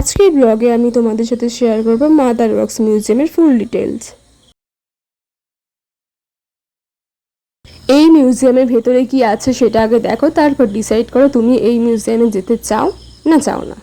আজকের ব্লগে আমি তোমাদের সাথে শেয়ার করব মাদার ওয়ার্কস মিউজিয়ামের ফুল ডিটেলস। এই মিউজিয়ামের ভেতরে কি আছে সেটা আগে দেখো, তারপর ডিসাইড করো তুমি এই মিউজিয়ামে যেতে চাও না চাও না।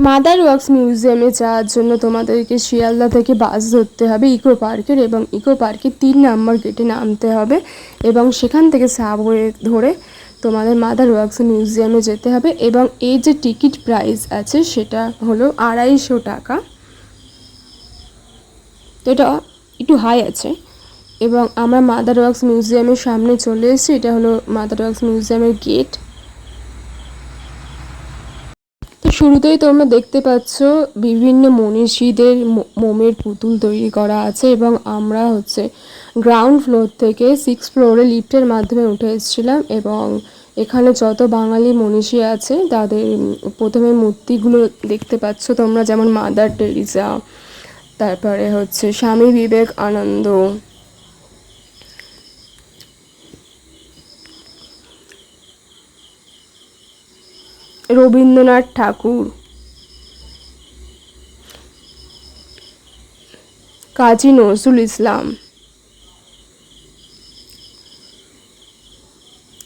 মাদার ওয়ার্কস মিউজিয়ামে যাওয়ার জন্য তোমাদেরকে শিয়ালদা থেকে বাস ধরতে হবে ইকো পার্কের, এবং ইকো পার্কের 3 নম্বর গেটে নামতে হবে এবং সেখান থেকে সাবওয়ে ধরে তোমাদের মাদার ওয়ার্কস মিউজিয়ামে যেতে হবে। এবং এই যে টিকিট প্রাইস আছে সেটা হলো 250 টাকা, তো এটা একটু হাই আছে। এবং আমরা মাদার ওয়ার্কস মিউজিয়ামের সামনে চলে এসেছি, এটা হলো মাদার ওয়ার্কস মিউজিয়ামের গেট। তো শুরুতেই তোমরা দেখতে পাচ্ছ বিভিন্ন মনীষীদের মোমের পুতুল তৈরি করা আছে, এবং আমরা গ্রাউন্ড ফ্লোর থেকে 6 ফ্লোরে লিফটের মাধ্যমে উঠে এসেছিলাম। এবং এখানে যত বাঙালি মনীষী আছে তাদের প্রথমে মূর্তিগুলো দেখতে পাচ্ছ তোমরা, যেমন মাদার টেরিজা, তারপরে স্বামী বিবেকানন্দ, রবীন্দ্রনাথ ঠাকুর, কাজী নজরুল ইসলাম,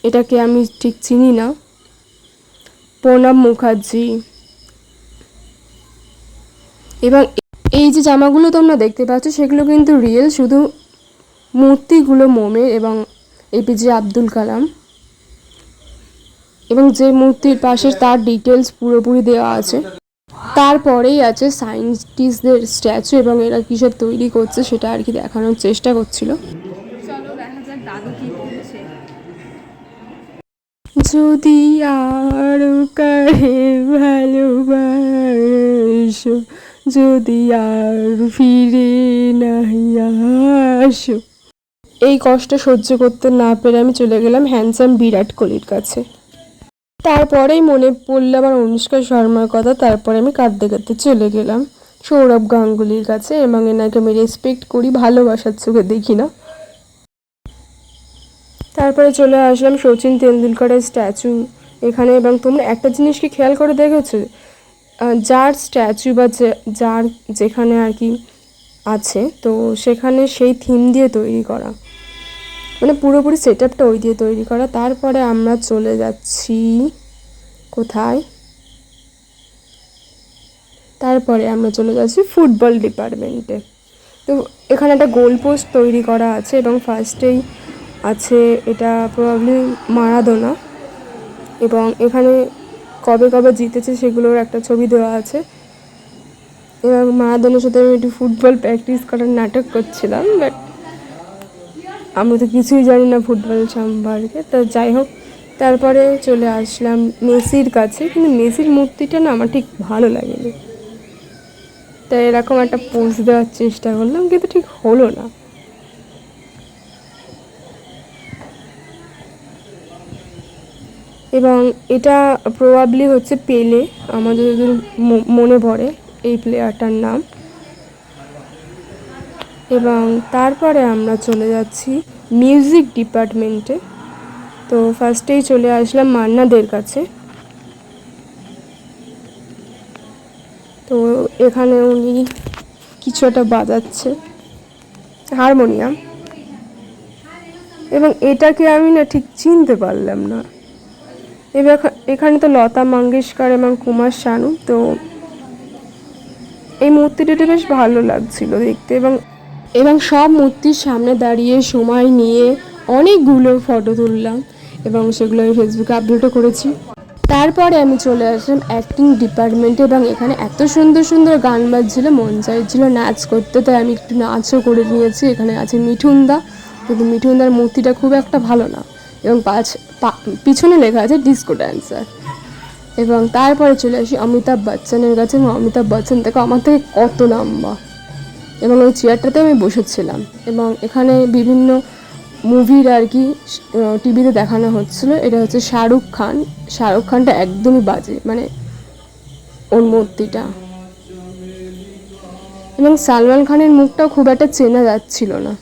এটাকে আমি ঠিক চিনি না, প্রণব মুখার্জি। এবং এই যে জামাগুলো তোমরা দেখতে পাচ্ছ সেগুলো কিন্তু রিয়েল, শুধু মূর্তিগুলো মোমের। এবং এপিজে আব্দুল কালাম, এবং যে মূর্তির পাশে তার ডিটেলস পুরোপুরি দেওয়া আছে। তারপরেই আছে সায়েন্টিস্টদের স্ট্যাচু, এবং এরা কী সব তৈরি করছে সেটা আর কি দেখানোর চেষ্টা করছিল। চলো দেখা যাক দাদু কি বলছে। যদি আর কারে ভালোবাসো, যদি আর ফিরে নাহি আসো। এই কষ্ট সহ্য করতে না পেরে আমি চলে গেলাম হ্যান্ডসাম বিরাট কোহলির কাছে। তারপরেই মনে পড়ল আমার অনুষ্কা শর্মার কথা, তারপরে আমি কাঁদতে কাঁদতে চলে গেলাম সৌরভ গাঙ্গুলির কাছে। এবং এনাকে আমি রেসপেক্ট করি, ভালোবাসার চোখে দেখি না। তারপরে চলে আসলাম সচিন তেন্ডুলকরের স্ট্যাচু এখানে। এবং তোমরা একটা জিনিস কি খেয়াল করে দেখেছো, যার স্ট্যাচু বা যার যেখানে আর কি আছে, তো সেখানে সেই থিম দিয়ে তৈরি করা, মানে পুরোপুরি সেট আপটা ওই দিয়ে তৈরি করা। তারপরে আমরা চলে যাচ্ছি কোথায়, তারপরে আমরা চলে যাচ্ছি ফুটবল ডিপার্টমেন্টে। তো এখানে একটা গোল পোস্ট তৈরি করা আছে, এবং ফার্স্টেই আছে এটা প্রবাবলি মারাদোনা, এবং এখানে কবে কবে জিতেছে সেগুলোর একটা ছবি দেওয়া আছে। এবং মারাদোনার সাথে আমি একটু ফুটবল প্র্যাকটিস করার নাটক করছিলাম, বাট আমি তো কিছুই জানি না ফুটবল সম্পর্কে। তো যাই হোক, তারপরে চলে আসলাম মেসির কাছে, কিন্তু মেসির মূর্তিটা না আমার ঠিক ভালো লাগেনি, তাই এরকম একটা পোজ দেওয়ার চেষ্টা করলাম, কিন্তু ঠিক হলো না। এবং এটা প্রবাবলি পেলে, আমাদের যদি মনে পড়ে এই প্লেয়ারটার নাম। এবং তারপরে আমরা চলে যাচ্ছি মিউজিক ডিপার্টমেন্টে। তো ফার্স্টেই চলে আসলাম মান্নাদের কাছে। তো এখানে উনি কিছু একটা বাজাচ্ছে, হারমোনিয়াম। এবং এটাকে আমি না ঠিক চিনতে পারলাম না। এবার এখানে তো লতা মঙ্গেশকর এবং কুমার শানু, তো এই মূর্তিটা বেশ ভালো লাগছিল দেখতে, এবং এবং সব মূর্তির সামনে দাঁড়িয়ে সময় নিয়ে অনেকগুলো ফটো তুললাম এবং সেগুলো আমি ফেসবুকে আপলোডও করেছি। তারপরে আমি চলে আসলাম অ্যাক্টিং ডিপার্টমেন্টে, এবং এখানে এত সুন্দর সুন্দর গান বাজছিল, মন চাইছিল নাচ করতে, তাই আমি একটু নাচও করে নিয়েছি। এখানে আছে মিঠুনদা, কিন্তু মিঠুনদার মূর্তিটা খুব একটা ভালো না, এবং পিছনে লেখা আছে ডিস্কো ড্যান্সার। এবং তারপরে চলে আসি অমিতাভ বচ্চনের কাছে, এবং অমিতাভ বচ্চন থেকে আমার থেকে কত লম্বা, এবং ওই চেয়ারটাতে আমি বসেছিলাম। এবং এখানে বিভিন্ন মুভির আর কি টিভিতে দেখানো হচ্ছিলো। এটা হচ্ছে শাহরুখ খানটা একদমই বাজে, মানে ওর মূর্তিটা। এবং সালমান খানের মুখটাও খুব একটা চেনা যাচ্ছিল না,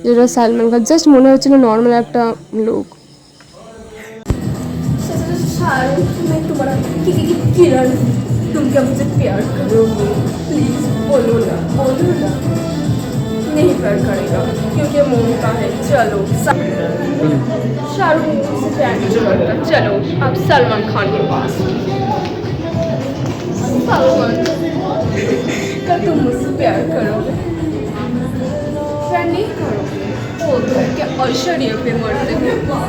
যেটা সালমান খান, জাস্ট মনে হচ্ছিল নর্মাল একটা লোক। तुम क्या मुझे प्यार करोगे? प्लीज बोलो ना, बोलो ना। नहीं प्यार करेगा क्योंकि मोहता है। चलो शाहरुख से प्यार नहीं करता, चलो अब सलमान खान के पास। सलमान क्या तुम मुझसे प्यार करोगे? प्यार नहीं करोगे? ओ तो क्या ऐश्वर्या पे मरते हो?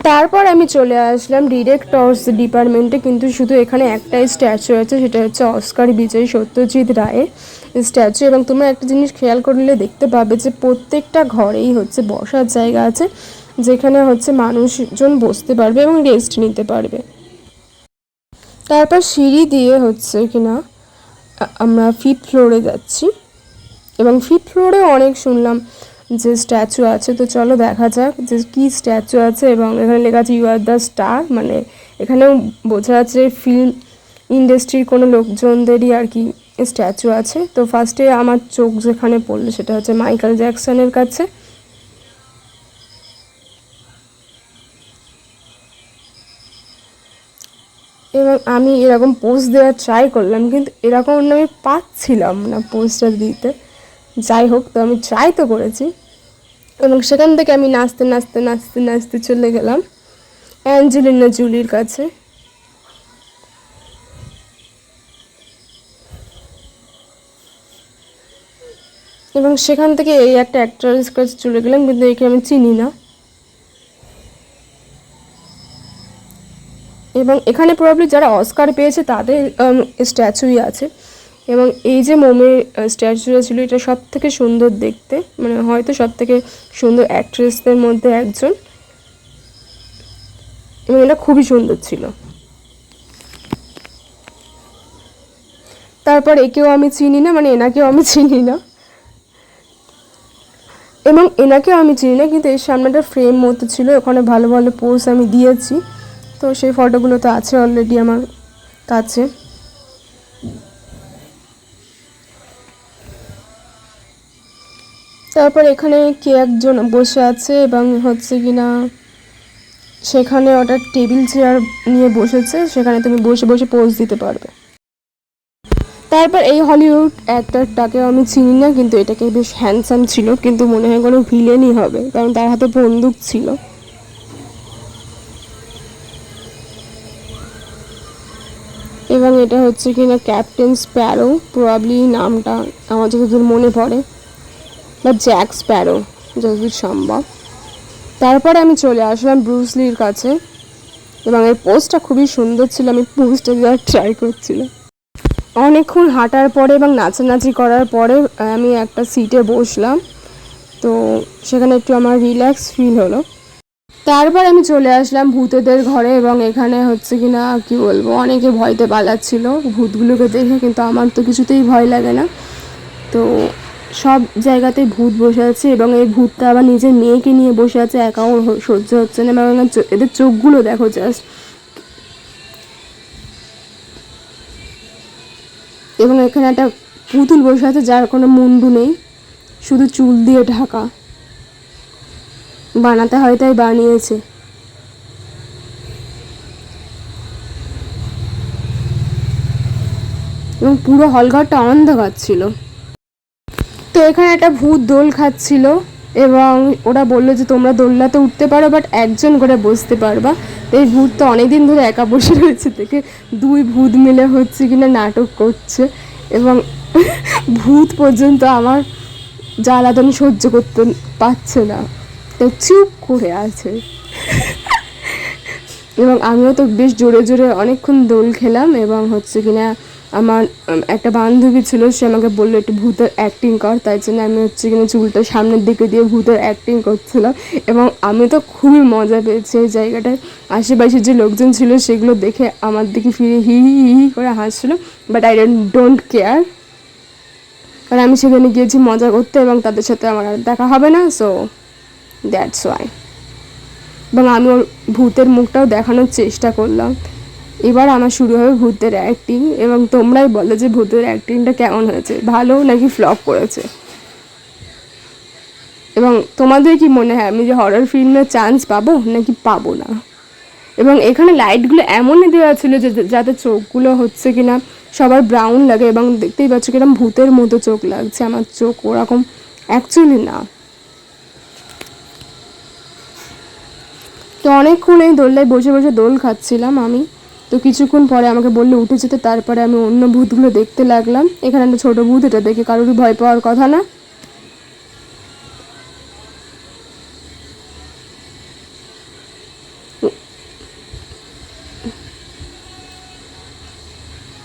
তারপর আমি চলে আসলাম ডিরেক্টরস ডিপার্টমেন্টে, কিন্তু শুধু এখানে একটাই স্ট্যাচু আছে, সেটা হচ্ছে অস্কার বিজয়ী সত্যজিৎ রায়ের স্ট্যাচু। এবং তোমরা একটা জিনিস খেয়াল করলে দেখতে পাবে যে প্রত্যেকটা ঘরেই হচ্ছে বসার জায়গা আছে, যেখানে হচ্ছে মানুষজন বসতে পারবে এবং রেস্ট নিতে পারবে। তারপর সিঁড়ি দিয়ে হচ্ছে কিনা আমরা 5th ফ্লোরে যাচ্ছি, এবং 5th ফ্লোরে অনেক শুনলাম যে স্ট্যাচু আছে। তো চলো দেখা যাক যে কী স্ট্যাচু আছে। এবং এখানে লেখা আছে ইউ আর দ্য স্টার, মানে এখানেও বোঝা যাচ্ছে ফিল্ম ইন্ডাস্ট্রির কোনো লোকজনদেরই আর কি স্ট্যাচু আছে। তো ফার্স্টে আমার চোখ যেখানে পড়লো সেটা হচ্ছে মাইকেল জ্যাকসনের কাছে। এবং আমি এরকম পোস্ট দেওয়ার ট্রাই করলাম, কিন্তু এরকম আমি পাচ্ছিলাম না পোস্টটা দিতে। যাই হোক, তো আমি ট্রাই তো করেছি। এবং সেখান থেকে আমি নাচতে নাচতে নাচতে নাচতে চলে গেলাম অ্যাঞ্জেলিনা জুলির কাছে। এবং সেখান থেকে এই একটা অ্যাক্টরের কাছে চলে গেলাম, কিন্তু একে আমি চিনি না। এবং এখানে প্রবাবলি যারা অস্কার পেয়েছে তাদের স্ট্যাচুই আছে। এবং এই যে মোমের স্ট্যাচুটা ছিল, এটা সব থেকে সুন্দর দেখতে, মানে হয়তো সব থেকে সুন্দর অ্যাক্ট্রেসদের মধ্যে একজন, এবং এটা খুবই সুন্দর ছিল। তারপর একেও আমি চিনি না, মানে এনাকেও আমি চিনি না, এবং এনাকেও আমি চিনি না, কিন্তু এর সামনে একটা ফ্রেম মতো ছিল, ওখানে ভালো ভালো পোজ আমি দিয়েছি। তো সেই ফটোগুলো তো আছে অলরেডি আমার কাছে। তারপর এখানে কে একজন বসে আছে, এবং হচ্ছে কিনা সেখানে ওটা টেবিল চেয়ার নিয়ে বসেছে, সেখানে তুমি বসে বসে পোজ দিতে পারবে। তারপর এই হলিউড অ্যাক্টরটাকে আমি চিনি না, কিন্তু এটাকে বেশ হ্যান্ডসাম ছিল, কিন্তু মনে হয় কোনো ভিলেনই হবে, কারণ তার হাতে বন্দুক ছিল। এবং এটা হচ্ছে কিনা ক্যাপ্টেন স্প্যারো, প্রবাবলি নামটা আমার যতদূর মনে পড়ে, বা জ্যাক স্প্যারো যতদূর সম্ভব। তারপরে আমি চলে আসলাম ব্রুস লির কাছে, এবং এই পোস্টটা খুবই সুন্দর ছিল, আমি পোস্টটা দেওয়ার ট্রাই করছিলাম। অনেকক্ষণ হাঁটার পরে এবং নাচানাচি করার পরে আমি একটা সিটে বসলাম, তো সেখানে একটু আমার রিল্যাক্স ফিল হলো। তারপর আমি চলে আসলাম ভূতেদের ঘরে, এবং এখানে হচ্ছে কিনা কি বলবো, অনেকে ভয়তে পালাচ্ছিল ভূতগুলোকে দেখে, কিন্তু আমার তো কিছুতেই ভয় লাগে না। তো সব জায়গাতে ভূত বসে আছে, এবং এই ভূতটা আবার নিজের মেয়েকে নিয়ে বসে আছে, একাও সহ্য হচ্ছে না। এবং এদের চোখগুলো দেখো জাস্ট। এবং এখানে একটা পুতুল বসে আছে যার কোনো মুন্ডু নেই, শুধু চুল দিয়ে ঢাকা, বানাতে হয় তাই বানিয়েছে। এবং পুরো হলঘরটা অন্ধকার ছিল। তো এখানে একটা ভূত দোল খাচ্ছিল, এবং ওরা বললো যে তোমরা দোলনাতে উঠতে পারো, বাট একজন করে বসতে পারবা। তো এই ভূত তো অনেকদিন ধরে একা বসে রয়েছে, থেকে 2 ভূত মিলে হচ্ছে কিনা নাটক করছে, এবং ভূত পর্যন্ত আমার জ্বালাতন সহ্য করতে পারছে না, তো চুপ করে আছে। এবং আমিও তো বেশ জোরে জোরে অনেকক্ষণ দোল খেলাম। এবং হচ্ছে কিনা আমার একটা বান্ধবী ছিল, সে আমাকে বললো একটু ভূতের অ্যাক্টিং কর, তাই জন্য আমি হচ্ছে কিনা চুলটা সামনের দিকে দিয়ে ভূতের অ্যাক্টিং করছিলাম। এবং আমি তো খুবই মজা পেয়েছি এই জায়গাটায়। আশেপাশে যে লোকজন ছিল সেগুলো দেখে আমার দিকে ফিরে হি হি হি করে হাসছিল, বাট আই ডোন্ট কেয়ার, কারণ আমি সেখানে গিয়েছি মজা করতে এবং তাদের সাথে আমার আর দেখা হবে না, সো দ্যাটস ওয়াই। এবং আমি ওর ভূতের মুখটাও দেখানোর চেষ্টা করলাম। এবার আমার শুরু হবে ভূতের অ্যাক্টিং, এবং তোমরাই বলো যে ভূতের অ্যাক্টিংটা কেমন হয়েছে, ভালো নাকি ফ্লপ করেছে। এবং তোমাদের কি মনে হয় আমি যে হরর ফিল্মে চান্স পাবো নাকি পাবো না? এবং এখানে লাইটগুলো এমনই দেওয়া ছিল যে যাতে চোখগুলো হচ্ছে কিনা সবার ব্রাউন লাগে, এবং দেখতেই পাচ্ছ কিরকম ভূতের মতো চোখ লাগছে, আমার চোখ ওরকম অ্যাকচুয়ালি না। তো অনেকক্ষণ এই দোলনায় বসে বসে দোল খাচ্ছিলাম আমি। তো কিছুক্ষণ পরে আমাকে বললো উঠে যেতে, তারপরে আমি অন্য ভূতগুলো দেখতে লাগলাম। এখানে একটা ছোটো ভূত, এটা দেখে কারোরই ভয় পাওয়ার কথা না।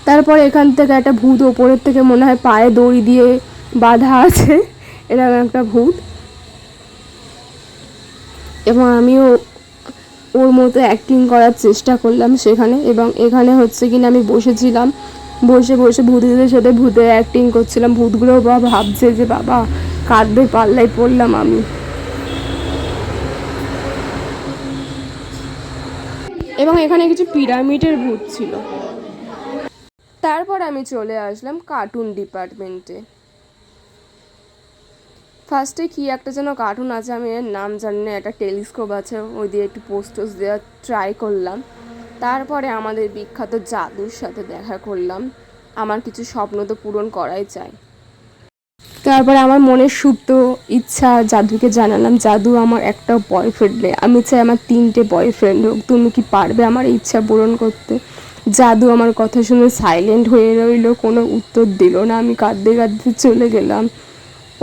তারপর এখান থেকে একটা ভূত ওপরের থেকে মনে হয় পায়ে দড়ি দিয়ে বাঁধা আছে, এরকম একটা ভূত। এবং আমিও ওর মতো অ্যাক্টিং করার চেষ্টা করলাম সেখানে। এবং এখানে হচ্ছে কিনা আমি বসেছিলাম, বসে বসে ভূতদের সাথে ভূতের অ্যাক্টিং করছিলাম। ভূতগুলো ভাবছে যে বাবা কাঁদবে পাল্লাই পড়লাম আমি। এবং এখানে কিছু পিরামিডের ভূত ছিল। তারপর আমি চলে আসলাম কার্টুন ডিপার্টমেন্টে। ফার্স্টে কি একটা যেন কার্টুন আছে, আমি এর নাম জানি না, একটা টেলিস্কোপ আছে, ওই দিয়ে একটু পোস্টার্স দেওয়ার ট্রাই করলাম। তারপরে আমাদের বিখ্যাত জাদুর সাথে দেখা করলাম। আমার কিছু স্বপ্ন তো পূরণ করাই চাই। তারপরে আমার মনের সুপ্ত ইচ্ছা জাদুকে জানালাম, জাদু আমার একটা বয়ফ্রেন্ড নেই, আমি চাই আমার 3টে বয়ফ্রেন্ড হোক, তুমি কি পারবে আমার ইচ্ছা পূরণ করতে? জাদু আমার কথা শুনে সাইলেন্ট হয়ে রইল, কোনো উত্তর দিল না। আমি কাঁদতে কাঁদতে চলে গেলাম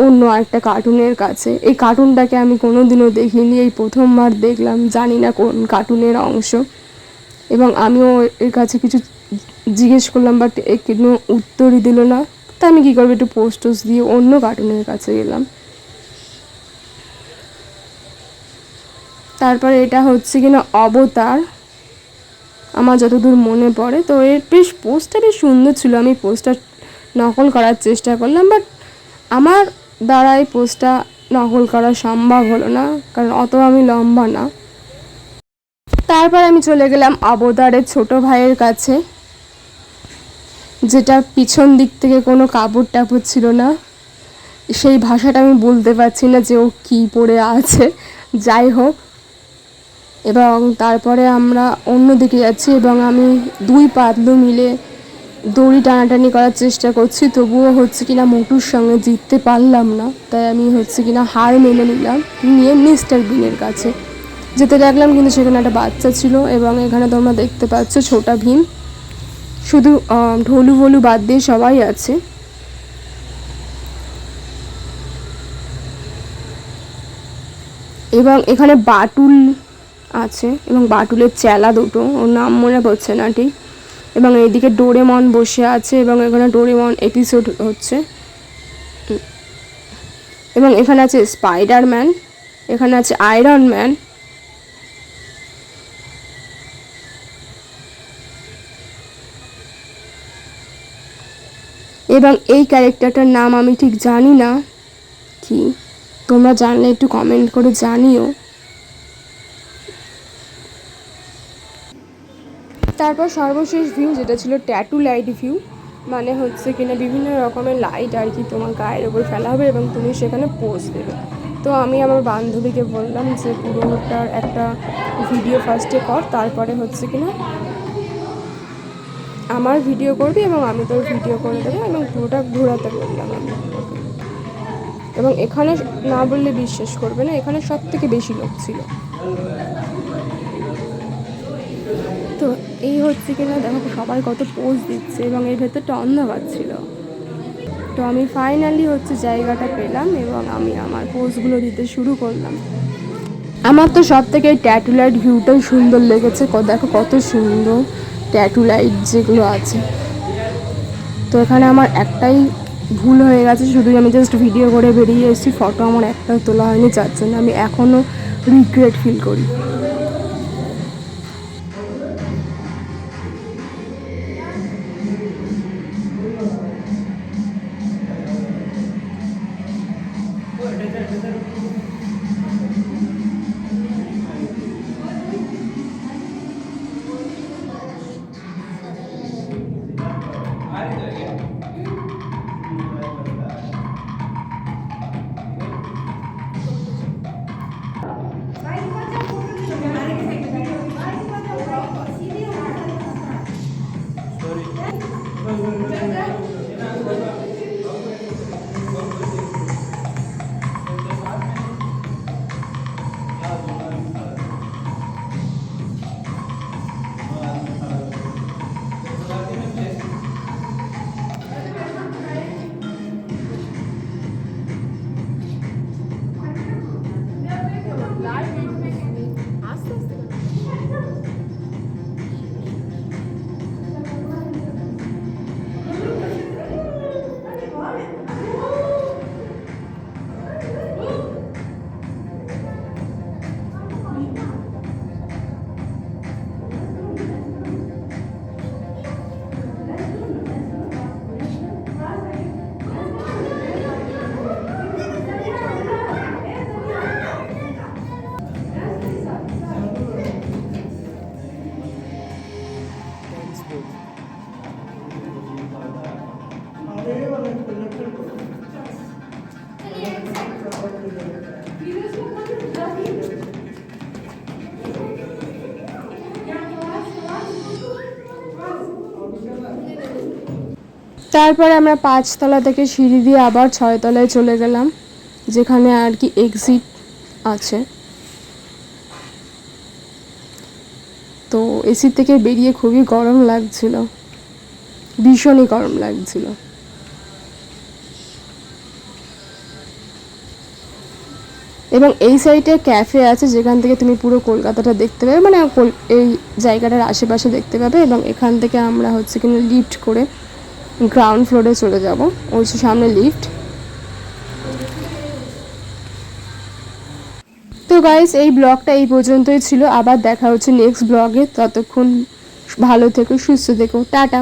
অন্য একটা কার্টুনের কাছে। এই কার্টুনটাকে আমি কোনো দিনও দেখিনি, এই প্রথমবার দেখলাম, জানি না কোন কার্টুনের অংশ। এবং আমিও এর কাছে কিছু জিজ্ঞেস করলাম, বাট এ কোনো উত্তরই দিল না। তা আমি কী করবো, একটু পোস্টোস দিয়ে অন্য কার্টুনের কাছে গেলাম। তারপরে এটা হচ্ছে কিনা অবতার, আমার যতদূর মনে পড়ে। তো এর বেশ পোস্টটা বেশ সুন্দর ছিল, আমি পোস্টটা নকল করার চেষ্টা করলাম, বাট আমার দ্বারা এই পোস্টটা নকল করা সম্ভব হলো না, কারণ অত আমি লম্বা না। তারপর আমি চলে গেলাম অবতারের ছোট ভাইয়ের কাছে, যেটা পিছন দিক থেকে কোনো কাপড় টাপড় ছিল না। সেই ভাষাটা আমি বলতে পারছি না যে ও কী পরে আছে, যাই হোক। এবং তারপরে আমরা অন্য দিকে যাচ্ছি, এবং আমি 2 পাতলু মিলে দড়ি টানাটানি করার চেষ্টা করছি, তবুও হচ্ছে কিনা মোটুর সঙ্গে জিততে পারলাম না। তাই আমি হচ্ছে কিনা হার মেনে নিলাম, নিয়ে মিস্টার বিনের কাছে যেতে দেখলাম, কিন্তু সেখানে একটা বাচ্চা ছিল। এবং এখানে তোমরা দেখতে পাচ্ছ ছোটা ভীম, শুধু ঢোলু ভোলু বাদ দিয়ে সবাই আছে। এবং এখানে বাটুল আছে, এবং বাটুলের চেলা দুটো, ওর নাম মনে পড়ছে না ঠিক। এবং এইদিকে ডোরেমন বসে আছে, এবং এখানে ডোরেমন এপিসোড হচ্ছে। এবং এখানে আছে স্পাইডারম্যান, এখানে আছে আয়রন ম্যান। এবং এই ক্যারেক্টারটার নাম আমি ঠিক জানি না কি, তোমরা জানলে একটু কমেন্ট করে জানিও। তারপর সর্বশেষ ভিউ যেটা ছিল ট্যাটু লাইট ভিউ, মানে হচ্ছে কিনা বিভিন্ন রকমের লাইট আর কি তোমার গায়ের ওপর ফেলা হবে এবং তুমি সেখানে পোজ দেবে। তো আমি আমার বান্ধবীকে বললাম যে পুরোটার একটা ভিডিও ফার্স্টে কর, তারপরে হচ্ছে কিনা আমার ভিডিও করবি এবং আমি তোর ভিডিও করে দেবো, এবং পুরোটা ঘোরাতে বললাম আমি। এবং এখানে না বললে বিশ্বাস করবে না, এখানে সব থেকে বেশি লোক ছিল। তো এই হচ্ছে কিনা দেখো সবাই কত পোজ দিচ্ছে এবং এর ভেতরটা অন্ধকার ছিল। তো আমি ফাইনালি হচ্ছে জায়গাটা পেলাম এবং আমি আমার পোজগুলো দিতে শুরু করলাম। আমার তো সব থেকে ট্যাটু লাইট ভিউটাই সুন্দর লেগেছে। দেখো কত সুন্দর ট্যাটু লাইট যেগুলো আছে। তো এখানে আমার একটাই ভুল হয়ে গেছে, শুধু আমি জাস্ট ভিডিও করে বেরিয়ে এসেছি, ফটো আমার একটাও তোলা হয়নি, যার জন্য আমি এখনও রিগ্রেট ফিল করি। তারপরে আমরা 5 তলা থেকে সিঁড়ি দিয়ে আবার 6 তলায় চলে গেলাম, যেখানে আর কি এক্সিট আছে। তো এসি থেকে বেরিয়ে খুবই গরম লাগছিল, ভীষণই গরম লাগছিল। এবং এই সাইডে ক্যাফে আছে, যেখান থেকে তুমি পুরো কলকাতাটা দেখতে পাবে, মানে এই জায়গাটার আশেপাশে দেখতে পাবে। এবং এখান থেকে আমরা হচ্ছে কিনা লিফট করে গ্রাউন্ড ফ্লোরে চলে যাব, ওই সামনে লিফট। তো গাইস, এই ব্লগটা এই পর্যন্তই ছিল, আবার দেখা হচ্ছে নেক্সট ব্লগে। ততক্ষণ ভালো থেকো, সুস্থ থেকো, টাটা।